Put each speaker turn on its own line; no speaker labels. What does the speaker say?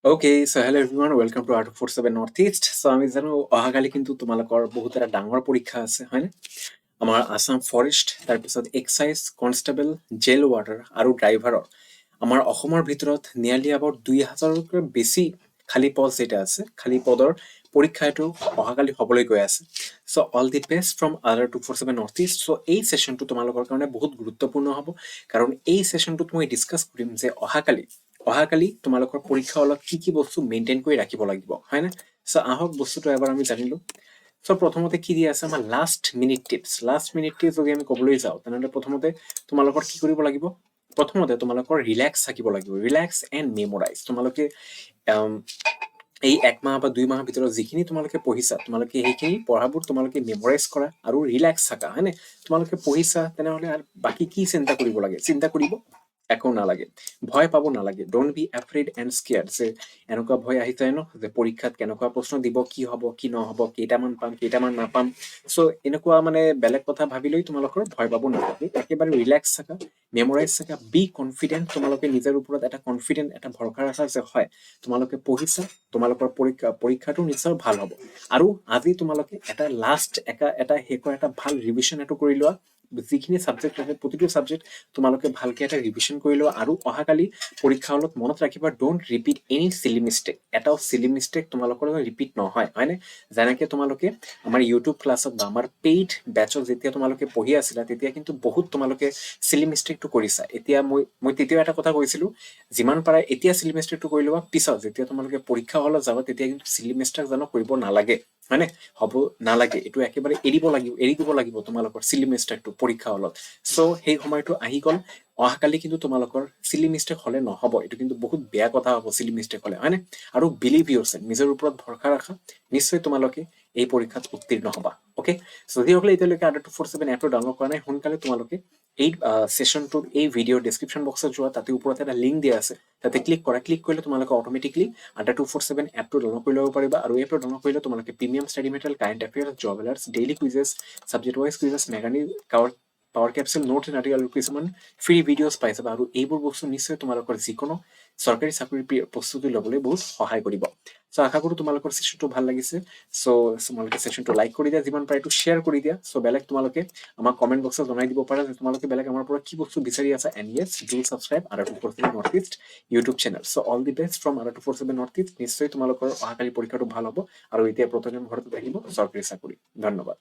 Okay, so hello everyone, welcome to Adda247 North East. So আমি জানো অহাকালি কিন্তু তোমালোকৰ বহুত এটা ডাঙৰ পৰীক্ষা আছে হয়নে আমাৰ আসাম ফৰেষ্ট তাৰপিছত এক্সাইজ কনষ্টেবল জেল ৱাৰ্ডাৰ আৰু ড্ৰাইভাৰৰ আমাৰ অসমৰ ভিতৰত নিয়াৰলি about 2000তকৈ বেছি খালী পদ যেটা আছে খালী পদৰ পৰীক্ষা এইটো অহাকালি হ'বলৈ গৈ আছে so all the best from Adda247 North East. So এই সেশনটো তোমালোকৰ কাৰণে বহুত গুৰুত্বপূৰ্ণ হ'ব কাৰণ এই সেশনটোত মই ডিসকাস কৰিম যে অহাকালি তোমালোকৰ পৰীক্ষা অলপ কি বস্তু মেইনটেইন কৰি ৰাখিব লাগিব হয় না সো আহক বস্তুটো এবাৰ আমি জানিলো সো প্ৰথমতে কি দিয়া আছে আমাৰ লাষ্ট মিনিট টিপস যদি আমি ক'বলৈ যাওঁ তেনেহ'লে প্ৰথমতে তোমালোকৰ কি কৰিব লাগিব প্ৰথমতে তোমালোকৰ ৰিলেক্স থাকিব লাগিব ৰিলেক্স এণ্ড মেমৰাইজ তোমালোকে এই এক মাহ বা 2 মাহৰ ভিতৰত যিখিনি তোমালোকে পঢ়িছা তোমালোকে সেইখিনি পঢ়াবোৰ তোমালোকে মেমৰাইজ কৰা আৰু ৰিলেক্স থাকা হয়নে তোমালোকে পঢ়িছা তেনেহ'লে আৰু বাকি কি চিন্তা কৰিব লাগে চিন্তা কৰিব একো নালাগে ভয় পাব নালাগে ডোন্ট বি এফ্ৰেড এণ্ড স্কেয়াৰ্ড যে এনেকুৱা ভয় আহি যায় ন যে পৰীক্ষাত কেনেকুৱা প্ৰশ্ন দিব কি হ'ব কি নহ'ব কেইটামান পাম কেইটামান নাপাম সো এনেকুৱা মানে বেলেগ কথা ভাবিলৈ তোমালোকৰ ভয় পাব নালাগে একেবাৰে ৰিলেক্স থাকা মেমৰাইজ থাকা বি কনফিডেন্ট তোমালোকে নিজৰ ওপৰত এটা কনফিডেন্ট এটা ভৰসা ৰাখা যে হয় তোমালোকে পঢ়িছা তোমালোকৰ পৰীক্ষাটো নিশ্চয় ভাল হ'ব আৰু আজি তোমালোকে এটা লাষ্ট এটা হেকৰ এটা ভাল ৰিভিজন এটো কৰি লোৱা যিখিনি সাবজেক্ট আছে প্ৰতিটো সাবজেক্ট তোমালোকে ভালকে এটা ৰিভিজন কৰি লোৱা আৰু অহাকালি পৰীক্ষা হলত মনত ৰাখিবা don't repeat any Seely mistake এটাও সিলি মিস্টেক তোমালোকৰ ৰিপিট নহয় হয়নে যেনেকে তোমালোকে আমাৰ ইউটিউব ক্লাছত বা আমাৰ পেইড বেচত যেতিয়া তোমালোকে পঢ়ি আছিলা তেতিয়া কিন্তু বহুত তোমালোকে সিলি মিস্টেকটো কৰিছা এতিয়া মই তেতিয়া এটা কথা কৈছিলো যিমান পাৰা এতিয়া সিলি মিস্টেকটো কৰি লোৱা পিছত যেতিয়া তোমালোকে পৰীক্ষা হলত যাব তেতিয়া কিন্তু সিলি মিস্টেক জানো কৰিব নালাগে হয়নে হ'ব নালাগে এটো একেবাৰে এৰি দিব লাগিব তোমালোকৰ সিলি মিস্টেকটো পৰীক্ষা হলত সো সেই সময়টো আহি গল অহাকালি কিন্তু তোমালোকৰ সিলি মিস্টেক হলে নহব এটো কিন্তু বহুত বেয়া কথা হ'ব সিলি মিস্টেক হলে হয়নে আৰু বিলিভ ইয়োৰসেলফ নিজৰ ওপৰত ভৰসা ৰাখা নিশ্চয় তোমালোকে এই পৰীক্ষাত উত্তীৰ্ণ হবা ওকে সো যিসকলে এতিয়ালৈকে Adda247 এপটো ডাউনলোড কৰা নাই সোনকালে তোমালোকে এই সেশনটোৰ এই ভিডিঅ ডেসক্ৰিপশন বক্সত যোৱা তাতে ওপৰত এটা লিংক দিয়া আছে তাতে ক্লিক কৰিলে তোমালোকে অটোমেটিকলি Adda247 এপটো ডাউনলোড কৰি ল'ব পাৰিবা আৰু এপটো ডাউনলোড কৰিলে তোমালোকে premium study material current affairs job alerts daily quizzes subject wise quizzes মেগানি পাৱাৰ কেপচুল নোট এণ্ড আৰু কিছুমান ফ্ৰী ভিডিঅ'জ পাই যাবা আৰু এইবোৰ বস্তু নিশ্চয় তোমালোকৰ যিকোনো চৰকাৰী চাকৰি প্ৰস্তুতি ল'বলৈ বহুত সহায় কৰিব সো আশা কৰো তোমালোকৰ সেশনটো ভাল লাগিছে সো তোমালোকে সেশনটো লাইক কৰি দিয়া যিমান পাৰে এইটো শ্বেয়াৰ কৰি দিয়া সো বেলেগ তোমালোকে আমাক কমেন্ট বক্সত জনাই দিব পাৰা যে তোমালোকে বেলেগ আমাৰ পৰা কি বস্তু বিচাৰি আছা and yes do subscribe Adda247 North East YouTube channel so all the best from Adda247 North East নিশ্চয় তোমালোকৰ অহাকালি পৰীক্ষাটো ভাল হ'ব আৰু এতিয়া প্ৰতিজন ঘৰতে থাকিব চৰকাৰী চাকৰি ধন্যবাদ